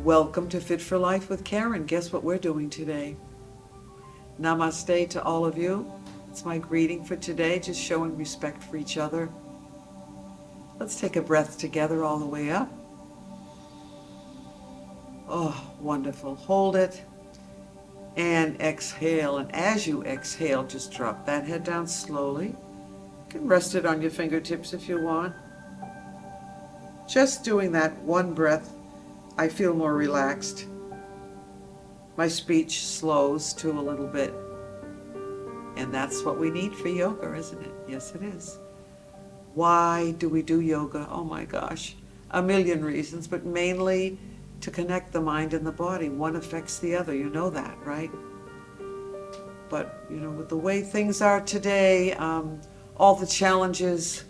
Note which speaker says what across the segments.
Speaker 1: Welcome to Fit for Life with Karen. Guess what we're doing today? Namaste to all of you. It's my greeting for today, just showing respect for each other. Let's take a breath together all the way up. Oh, wonderful. Hold it and exhale. And as you exhale, just drop that head down slowly. You can rest it on your fingertips if you want. Just doing that one breath, I feel more relaxed. My speech slows too a little bit. And that's what we need for yoga, isn't it? Yes, it is. Why do we do yoga? Oh my gosh, a million reasons, but mainly to connect the mind and the body. One affects the other, you know that, right? But, with the way things are today, all the challenges,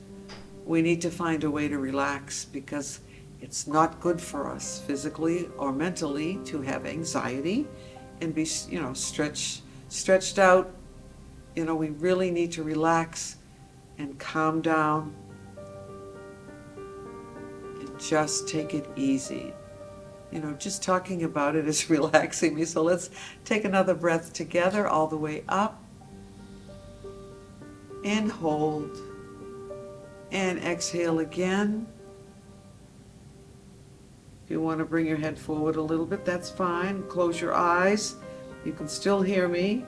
Speaker 1: we need to find a way to relax because it's not good for us physically or mentally to have anxiety and be, stretched out. We really need to relax and calm down and just take it easy. Just talking about it is relaxing me. So let's take another breath together all the way up and hold and exhale again. If you want to bring your head forward a little bit, that's fine. Close your eyes. You can still hear me.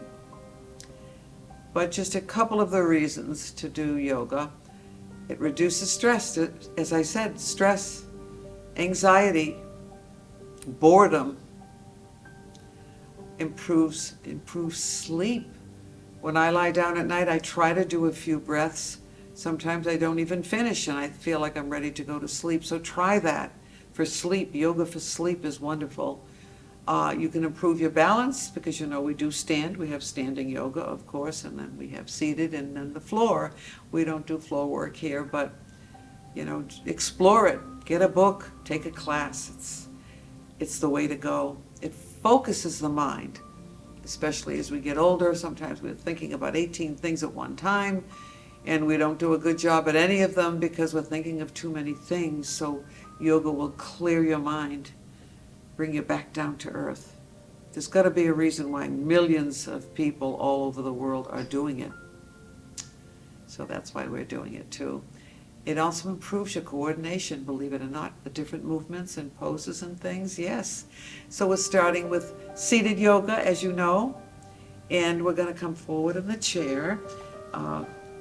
Speaker 1: But just a couple of the reasons to do yoga. It reduces stress, as I said, stress, anxiety, boredom, improves sleep. When I lie down at night, I try to do a few breaths. Sometimes I don't even finish and I feel like I'm ready to go to sleep. So try that for sleep. Yoga for sleep is wonderful. You can improve your balance because we do stand. We have standing yoga, of course, and then we have seated and then the floor. We don't do floor work here, but explore it. Get a book, take a class. It's the way to go. It focuses the mind, especially as we get older. Sometimes we're thinking about 18 things at one time, and we don't do a good job at any of them because we're thinking of too many things. So yoga will clear your mind, bring you back down to earth. There's got to be a reason why millions of people all over the world are doing it. So that's why we're doing it too. It also improves your coordination, believe it or not, the different movements and poses and things, yes. So we're starting with seated yoga, as you know, and we're going to come forward in the chair.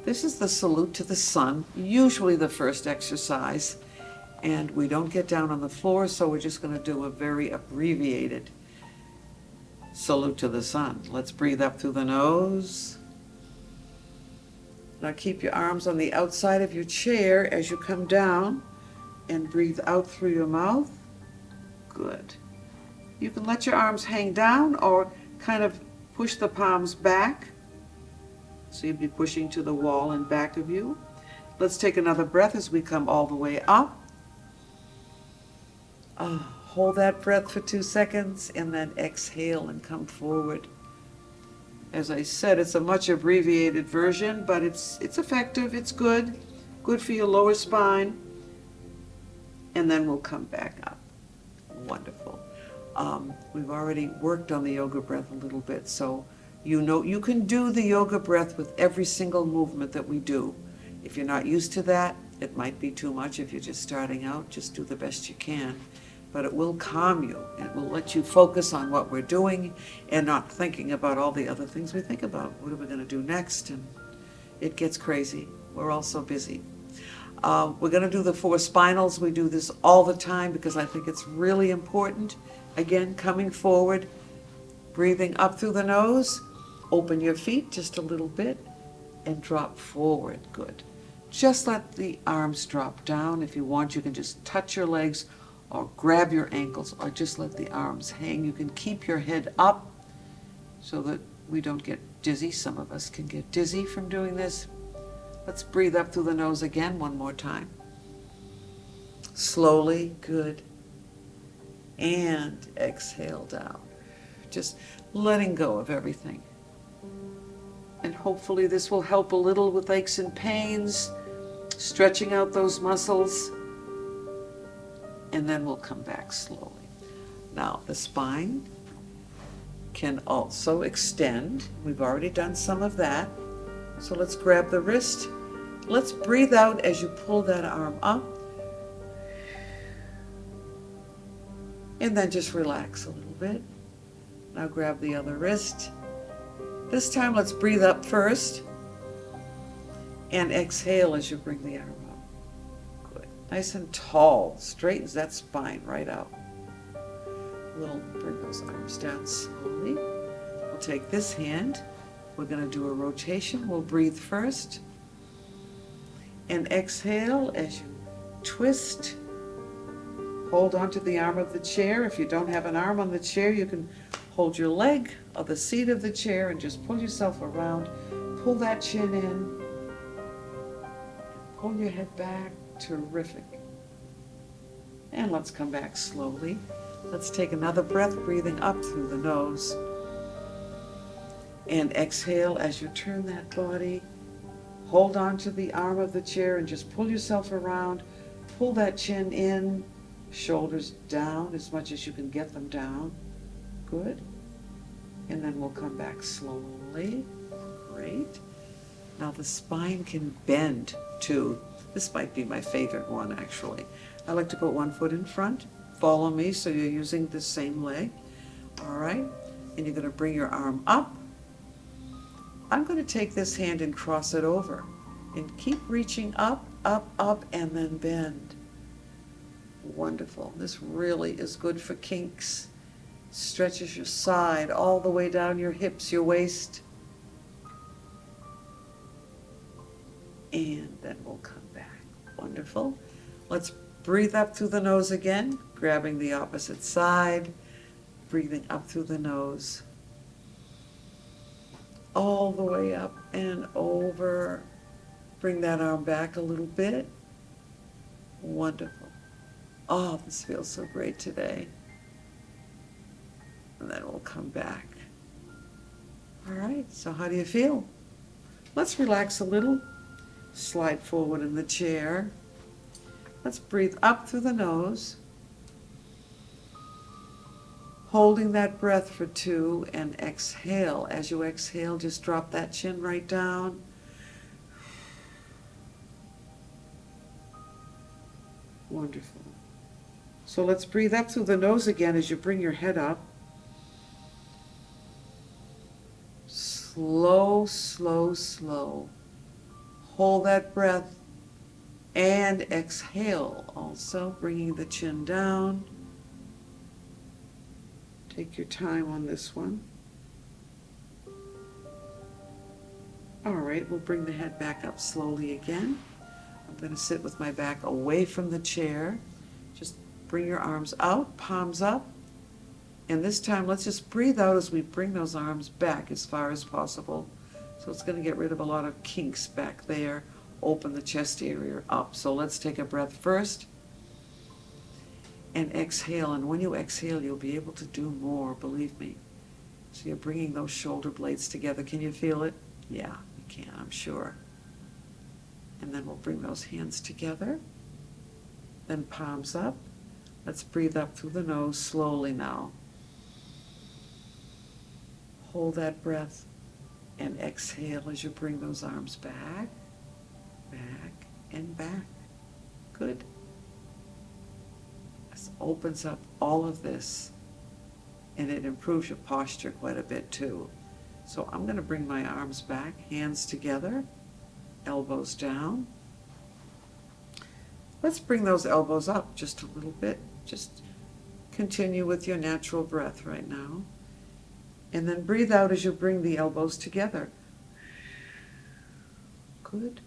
Speaker 1: This is the salute to the sun, usually the first exercise, and we don't get down on the floor, so we're just going to do a very abbreviated salute to the sun. Let's breathe up through the nose. Now keep your arms on the outside of your chair as you come down and breathe out through your mouth. Good. You can let your arms hang down or kind of push the palms back. So you'd be pushing to the wall in back of you. Let's take another breath as we come all the way up. Hold that breath for 2 seconds and then exhale and come forward. As I said, it's a much abbreviated version, but it's effective, it's good for your lower spine. And then we'll come back up. Wonderful. We've already worked on the yoga breath a little bit, so you can do the yoga breath with every single movement that we do. If you're not used to that, it might be too much. If you're just starting out, just do the best you can. But it will calm you. It will let you focus on what we're doing and not thinking about all the other things we think about. What are we going to do next? And it gets crazy. We're all so busy. We're going to do the 4 spinals. We do this all the time because I think it's really important. Again, coming forward, breathing up through the nose, open your feet just a little bit and drop forward. Good. Just let the arms drop down. If you want, you can just touch your legs or grab your ankles or just let the arms hang. You can keep your head up so that we don't get dizzy. Some of us can get dizzy from doing this. Let's breathe up through the nose again one more time. Slowly, good. And exhale down. Just letting go of everything. And hopefully this will help a little with aches and pains, stretching out those muscles. And then we'll come back slowly. Now, the spine can also extend. We've already done some of that. So let's grab the wrist. Let's breathe out as you pull that arm up. And then just relax a little bit. Now grab the other wrist. This time let's breathe up first. And exhale as you bring the arm up. Good. Nice and tall. Straightens that spine right out. We'll bring those arms down slowly. We'll take this hand. We're going to do a rotation. We'll breathe first. And exhale as you twist. Hold onto the arm of the chair. If you don't have an arm on the chair, you can hold your leg of the seat of the chair and just pull yourself around. Pull that chin in. Pull your head back. Terrific. And let's come back slowly. Let's take another breath, breathing up through the nose. And exhale as you turn that body. Hold on to the arm of the chair and just pull yourself around. Pull that chin in, shoulders down as much as you can get them down. Good. And then we'll come back slowly. Great. Now the spine can bend too. This might be my favorite one actually. I like to put one foot in front. Follow me so you're using the same leg. All right. And you're going to bring your arm up. I'm going to take this hand and cross it over. And keep reaching up, up, up, and then bend. Wonderful. This really is good for kinks. Stretches your side all the way down your hips, your waist. And then we'll come back. Wonderful. Let's breathe up through the nose again, grabbing the opposite side, breathing up through the nose. All the way up and over. Bring that arm back a little bit. Wonderful. Oh, this feels so great today. And then we'll come back. All right, so how do you feel? Let's relax a little. Slide forward in the chair. Let's breathe up through the nose. Holding that breath for 2 and exhale. As you exhale, just drop that chin right down. Wonderful. So let's breathe up through the nose again as you bring your head up. Slow, slow, slow. Hold that breath and exhale. Also bringing the chin down. Take your time on this one. All right, we'll bring the head back up slowly again. I'm going to sit with my back away from the chair. Just bring your arms out, palms up. And this time, let's just breathe out as we bring those arms back as far as possible. So it's going to get rid of a lot of kinks back there. Open the chest area up. So let's take a breath first. And exhale. And when you exhale, you'll be able to do more, believe me. So you're bringing those shoulder blades together. Can you feel it? Yeah, you can, I'm sure. And then we'll bring those hands together. Then palms up. Let's breathe up through the nose slowly now. Hold that breath and exhale as you bring those arms back, back, and back. Good. This opens up all of this, and it improves your posture quite a bit too. So I'm going to bring my arms back, hands together, elbows down. Let's bring those elbows up just a little bit. Just continue with your natural breath right now. And then breathe out as you bring the elbows together. Good.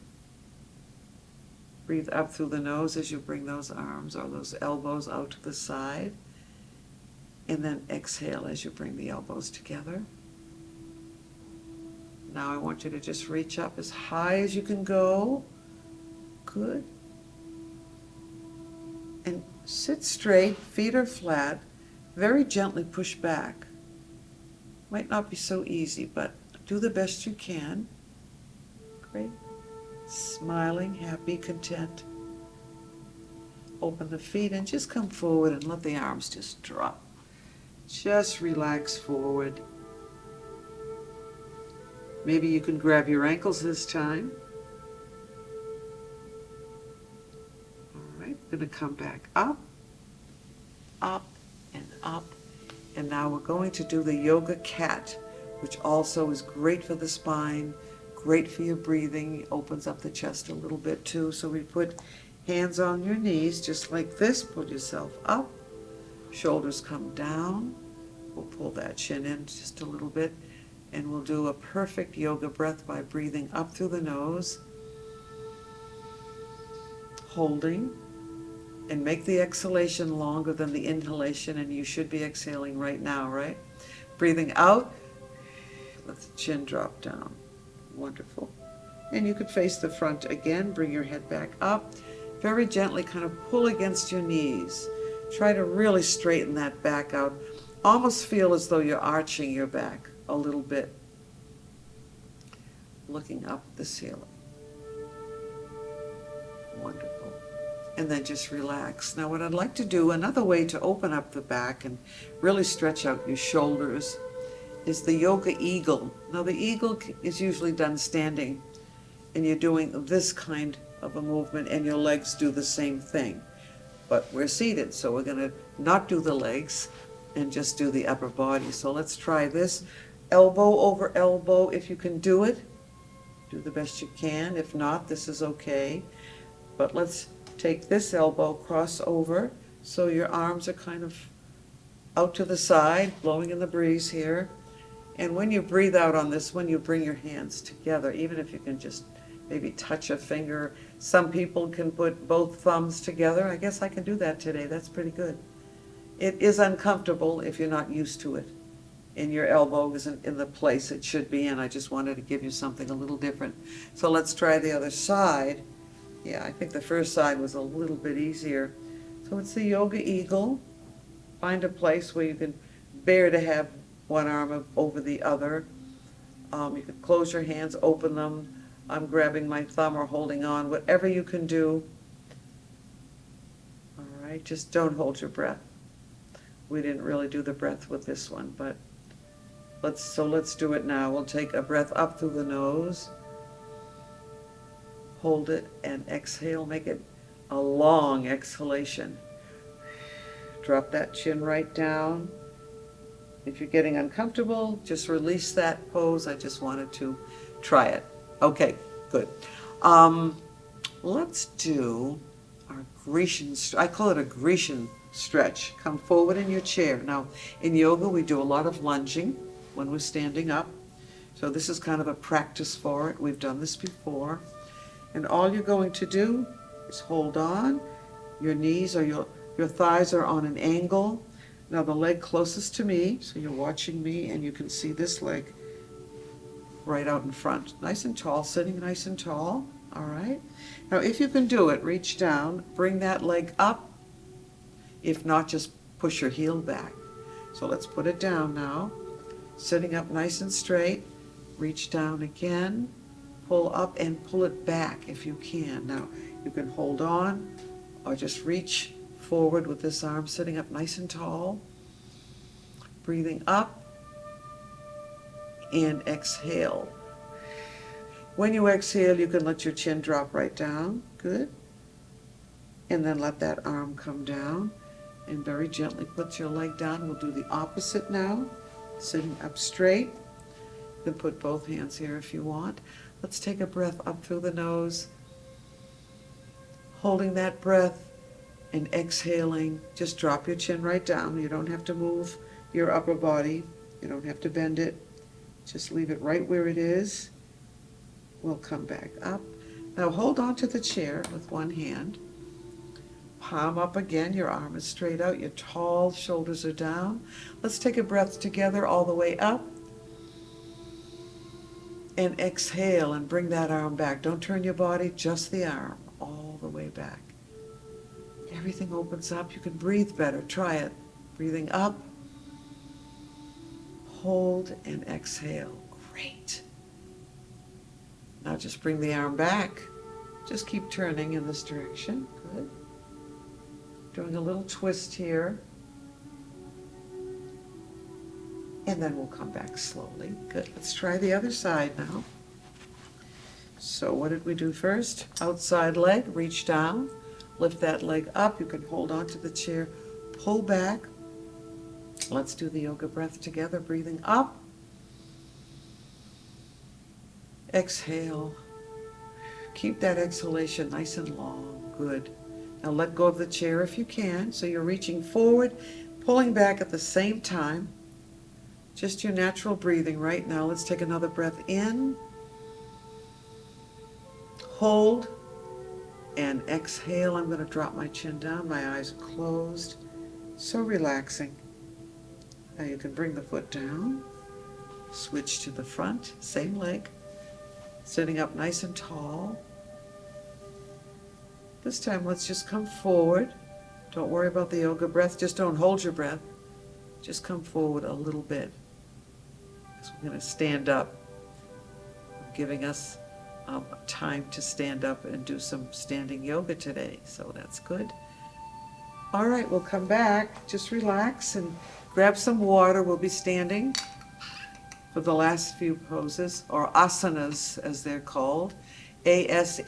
Speaker 1: Breathe up through the nose as you bring those arms or those elbows out to the side. And then exhale as you bring the elbows together. Now I want you to just reach up as high as you can go. Good. And sit straight, feet are flat. Very gently push back. Might not be so easy, but do the best you can. Great. Smiling, happy, content. Open the feet and just come forward and let the arms just drop. Just relax forward. Maybe you can grab your ankles this time. All right, I'm going to come back up, up, and up. And now we're going to do the yoga cat, which also is great for the spine, great for your breathing. It opens up the chest a little bit too. So we put hands on your knees, just like this. Pull yourself up, shoulders come down. We'll pull that chin in just a little bit. And we'll do a perfect yoga breath by breathing up through the nose, holding, and make the exhalation longer than the inhalation, and you should be exhaling right now, right? Breathing out, let the chin drop down. Wonderful. And you could face the front again, bring your head back up. Very gently kind of pull against your knees. Try to really straighten that back out. Almost feel as though you're arching your back a little bit, looking up at the ceiling. Wonderful. And then just relax. Now what I'd like to do, another way to open up the back and really stretch out your shoulders, is the yoga eagle. Now the eagle is usually done standing, and you're doing this kind of a movement, and your legs do the same thing. But we're seated, so we're going to not do the legs and just do the upper body. So let's try this. Elbow over elbow, if you can do it. Do the best you can. If not, this is okay. But let's take this elbow, cross over, so your arms are kind of out to the side, blowing in the breeze here. And when you breathe out on this one, you bring your hands together, even if you can just maybe touch a finger. Some people can put both thumbs together. I guess I can do that today. That's pretty good. It is uncomfortable if you're not used to it, and your elbow isn't in the place it should be in. I just wanted to give you something a little different. So let's try the other side. Yeah, I think the first side was a little bit easier. So it's the yoga eagle. Find a place where you can bear to have one arm over the other. You can close your hands, open them. I'm grabbing my thumb or holding on, whatever you can do. All right, just don't hold your breath. We didn't really do the breath with this one, but let's do it now. We'll take a breath up through the nose, hold it, and exhale. Make it a long exhalation. Drop that chin right down. If you're getting uncomfortable, just release that pose. I just wanted to try it. Okay, good. Let's do our Grecian, I call it a Grecian stretch. Come forward in your chair. Now, in yoga, we do a lot of lunging when we're standing up. So this is kind of a practice for it. We've done this before. And all you're going to do is hold on. Your knees or your thighs are on an angle. Now the leg closest to me, so you're watching me, and you can see this leg right out in front. Nice and tall, sitting nice and tall. All right. Now if you can do it, reach down, bring that leg up. If not, just push your heel back. So let's put it down now. Sitting up nice and straight. Reach down again. Pull up and pull it back if you can. Now you can hold on or just reach forward with this arm, sitting up nice and tall. Breathing up and exhale. When you exhale, you can let your chin drop right down. Good. And then let that arm come down and very gently put your leg down. We'll do the opposite now. Sitting up straight. You can put both hands here if you want. Let's take a breath up through the nose. Holding that breath and exhaling. Just drop your chin right down. You don't have to move your upper body. You don't have to bend it. Just leave it right where it is. We'll come back up. Now hold on to the chair with one hand. Palm up again, your arm is straight out, your tall shoulders are down. Let's take a breath together all the way up. And exhale and bring that arm back. Don't turn your body, just the arm, all the way back. Everything opens up, you can breathe better, try it. Breathing up, hold and exhale, great. Now just bring the arm back. Just keep turning in this direction, good. Doing a little twist here. and then we'll come back slowly. Good, let's try the other side now. So what did we do first? Outside leg, reach down, lift that leg up. You can hold on to the chair, pull back. Let's do the yoga breath together, breathing up. Exhale. Keep that exhalation nice and long. Good. Now let go of the chair if you can. So you're reaching forward, pulling back at the same time. Just your natural breathing right now. Let's take another breath in. Hold. And exhale. I'm going to drop my chin down. My eyes are closed. So relaxing. Now you can bring the foot down. Switch to the front. Same leg. Sitting up nice and tall. This time, let's just come forward. Don't worry about the yoga breath. Just don't hold your breath. Just come forward a little bit. So we're going to stand up, giving us time to stand up and do some standing yoga today. So that's good. All right, we'll come back. Just relax and grab some water. We'll be standing for the last few poses, or asanas as they're called. A-S-A-N-A-S.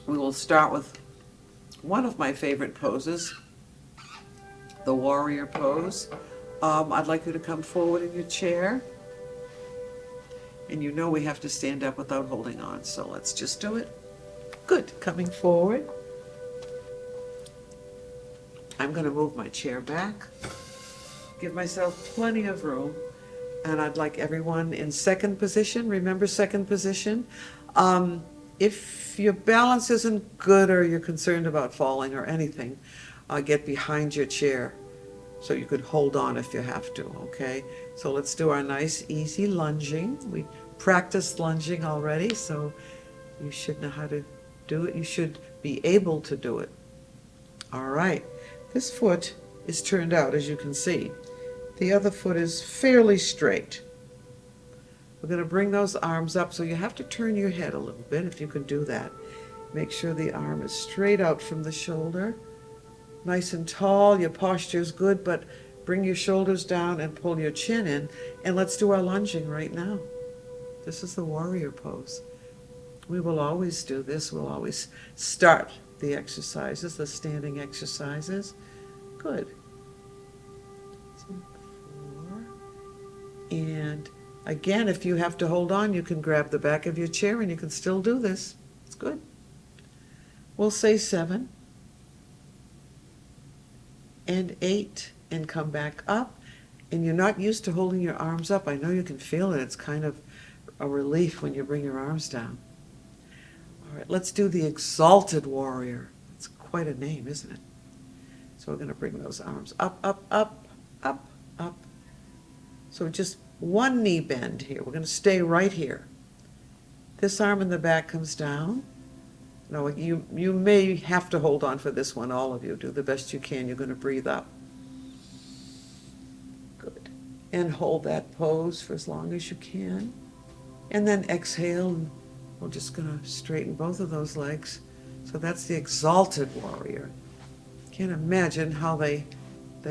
Speaker 1: We will start with one of my favorite poses, the warrior pose. I'd like you to come forward in your chair. And you know we have to stand up without holding on, so let's just do it. Good, coming forward. I'm going to move my chair back, give myself plenty of room, and I'd like everyone in second position. Remember second position. If your balance isn't good or you're concerned about falling or anything, get behind your chair so you could hold on if you have to, okay? So let's do our nice, easy lunging. We practiced lunging already, so you should know how to do it. You should be able to do it. All right. This foot is turned out, as you can see. The other foot is fairly straight. We're going to bring those arms up, so you have to turn your head a little bit if you can do that. Make sure the arm is straight out from the shoulder. Nice and tall, your posture is good, but bring your shoulders down and pull your chin in. And let's do our lunging right now. This is the warrior pose. We will always do this. We'll always start the exercises, the standing exercises. Good. 4. And again, if you have to hold on, you can grab the back of your chair and you can still do this. It's good. We'll say 7 and 8 and come back up. And you're not used to holding your arms up. I know you can feel it. It's kind of a relief when you bring your arms down. All right, let's do the exalted warrior. It's quite a name, isn't it? So we're going to bring those arms up, up, up, up, up. So just one knee bend here. We're going to stay right here. This arm in the back comes down. No, you may have to hold on for this one, all of you. Do the best you can. You're going to breathe up. Good. And hold that pose for as long as you can. And then exhale. And we're just going to straighten both of those legs. So that's the exalted warrior. Can't imagine how they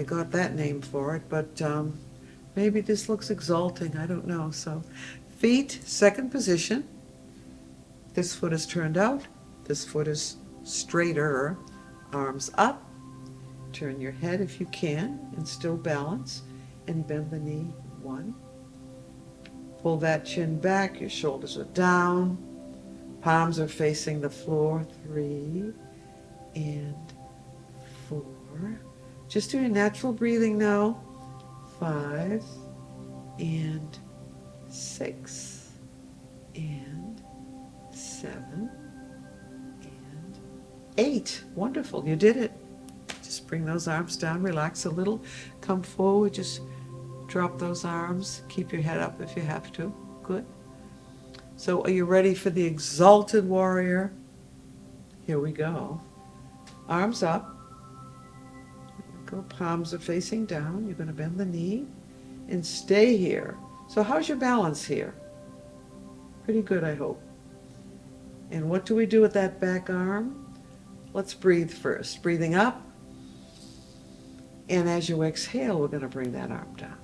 Speaker 1: got that name for it, but maybe this looks exalting. I don't know. So feet, second position. This foot is turned out. This foot is straighter. Arms up. Turn your head if you can and still balance. And bend the knee. 1. Pull that chin back. Your shoulders are down. Palms are facing the floor. 3 and 4. Just do your natural breathing now. 5 and 6 and 7 and 8. Wonderful, you did it. Just bring those arms down, relax a little, come forward, just drop those arms, keep your head up if you have to. Good. So are you ready for the exalted warrior? Here we go. Arms up. Go, palms are facing down. You're going to bend the knee and stay here. So how's your balance here? Pretty good, I hope. And what do we do with that back arm? Let's breathe first. Breathing up. And as you exhale, we're going to bring that arm down.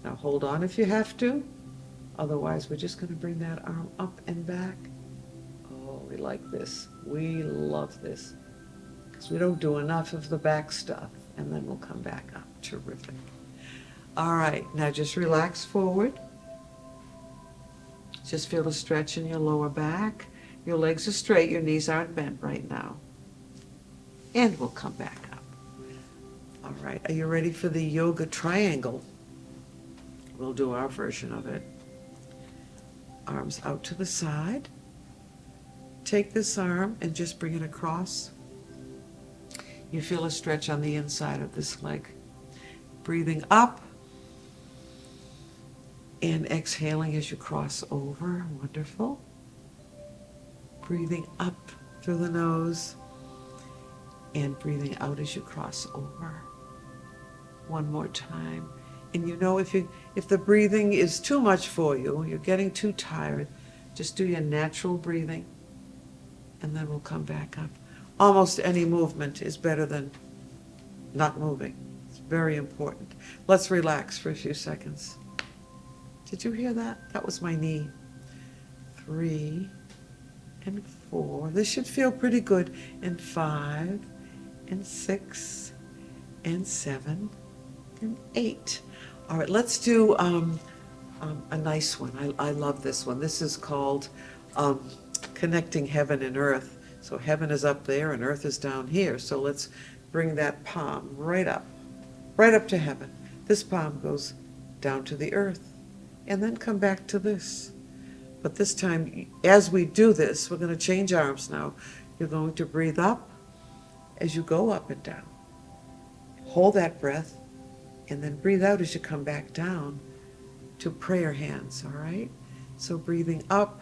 Speaker 1: Now hold on if you have to. Otherwise, we're just going to bring that arm up and back. Oh, we like this. We love this. Because we don't do enough of the back stuff. And then we'll come back up. Terrific. All right, now just relax forward. Just feel a stretch in your lower back. Your legs are straight, your knees aren't bent right now. And we'll come back up. All right, are you ready for the yoga triangle? We'll do our version of it. Arms out to the side. Take this arm and just bring it across. You feel a stretch on the inside of this leg. Breathing up and exhaling as you cross over. Wonderful. Breathing up through the nose and breathing out as you cross over. One more time. And you know, if the breathing is too much for you, you're getting too tired, just do your natural breathing and then we'll come back up. Almost any movement is better than not moving. It's very important. Let's relax for a few seconds. Did you hear that? That was my knee. 3 and 4. This should feel pretty good. And 5 and 6 and 7 and 8. All right, let's do a nice one. I love this one. This is called Connecting Heaven and Earth. So heaven is up there and earth is down here. So let's bring that palm right up to heaven. This palm goes down to the earth and then come back to this. But this time, as we do this, we're going to change arms now. You're going to breathe up as you go up and down. Hold that breath and then breathe out as you come back down to prayer hands, all right? So breathing up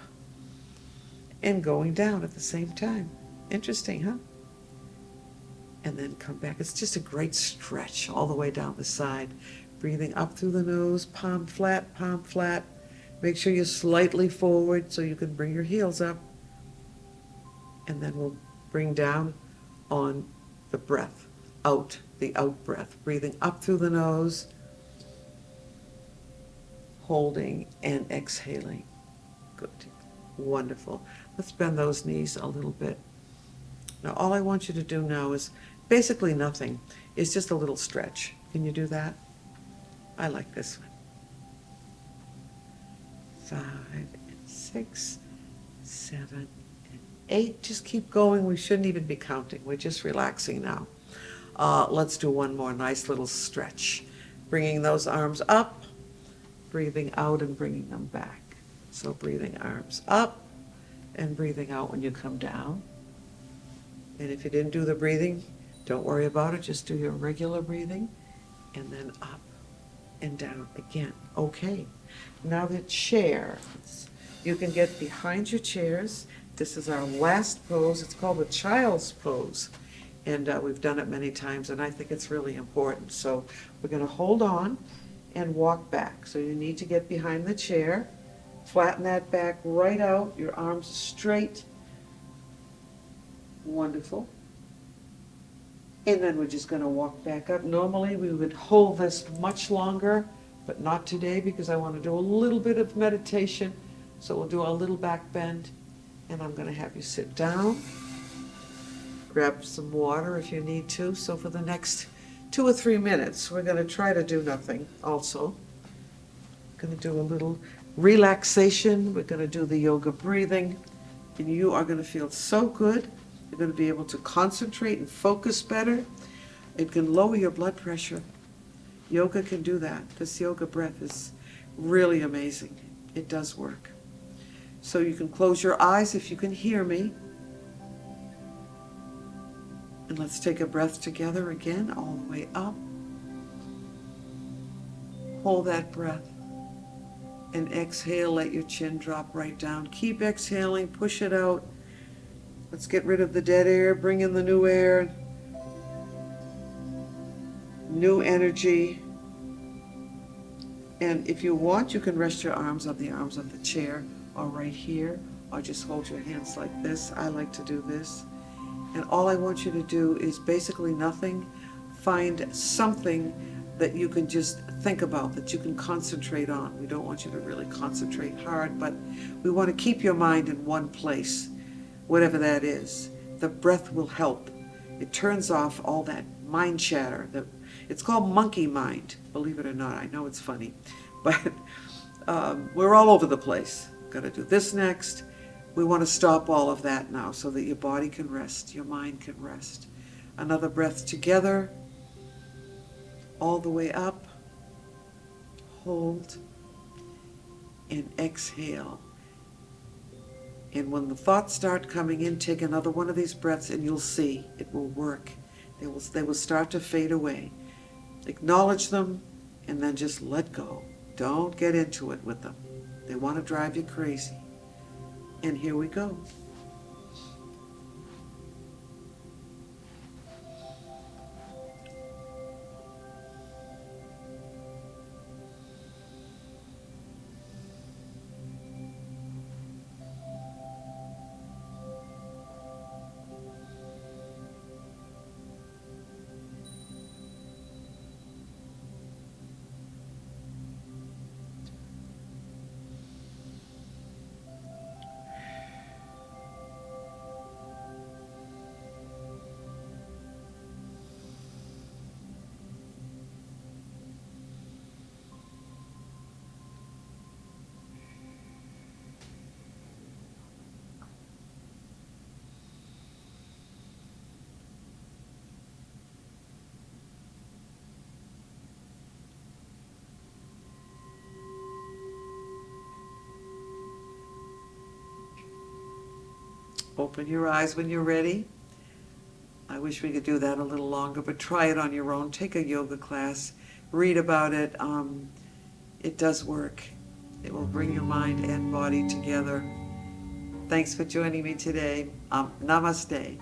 Speaker 1: and going down at the same time. Interesting, huh? And then come back. It's just a great stretch all the way down the side. Breathing up through the nose, palm flat, palm flat. Make sure you're slightly forward so you can bring your heels up. And then we'll bring down on the breath, out, the out breath. Breathing up through the nose, holding and exhaling. Good. Wonderful. Let's bend those knees a little bit. Now all I want you to do now is basically nothing. It's just a little stretch. Can you do that? I like this one. 5 and 6, 7 and 8. Just keep going. We shouldn't even be counting. We're just relaxing now. Let's do one more nice little stretch. Bringing those arms up, breathing out and bringing them back. So breathing arms up and breathing out when you come down. And if you didn't do the breathing, don't worry about it. Just do your regular breathing and then up and down again. Okay. Now the chair. You can get behind your chairs. This is our last pose. It's called the child's pose. And we've done it many times, and I think it's really important. So we're going to hold on and walk back. So you need to get behind the chair. Flatten that back right out. Your arms straight. Wonderful. And then we're just going to walk back up. Normally we would hold this much longer, but not today because I want to do a little bit of meditation. So we'll do a little back bend, and I'm going to have you sit down. Grab some water if you need to. So for the next 2 or 3 minutes, we're going to try to do nothing also. We're going to do a little relaxation. We're going to do the yoga breathing, and you are going to feel so good. You're going to be able to concentrate and focus better. It can lower your blood pressure. Yoga can do that. This yoga breath is really amazing. It does work. So you can close your eyes if you can hear me. And let's take a breath together again, all the way up. Hold that breath. And exhale, let your chin drop right down. Keep exhaling, push it out. Let's get rid of the dead air, bring in the new air. New energy. And if you want, you can rest your arms on the arms of the chair or right here, or just hold your hands like this. I like to do this. And all I want you to do is basically nothing. find something that you can just think about, that you can concentrate on. We don't want you to really concentrate hard, but we want to keep your mind in one place, whatever that is. The breath will help. It turns off all that mind chatter. It's called monkey mind, believe it or not. I know it's funny, but we're all over the place. Got to do this next. We want to stop all of that now so that your body can rest, your mind can rest. Another breath together, all the way up, hold, and exhale. And when the thoughts start coming in, take another one of these breaths and you'll see it will work. They will start to fade away. Acknowledge them and then just let go. Don't get into it with them. They want to drive you crazy. And here we go. Open your eyes when you're ready. I wish we could do that a little longer, but try it on your own. Take a yoga class, read about it. It does work. It will bring your mind and body together. Thanks for joining me today. Namaste.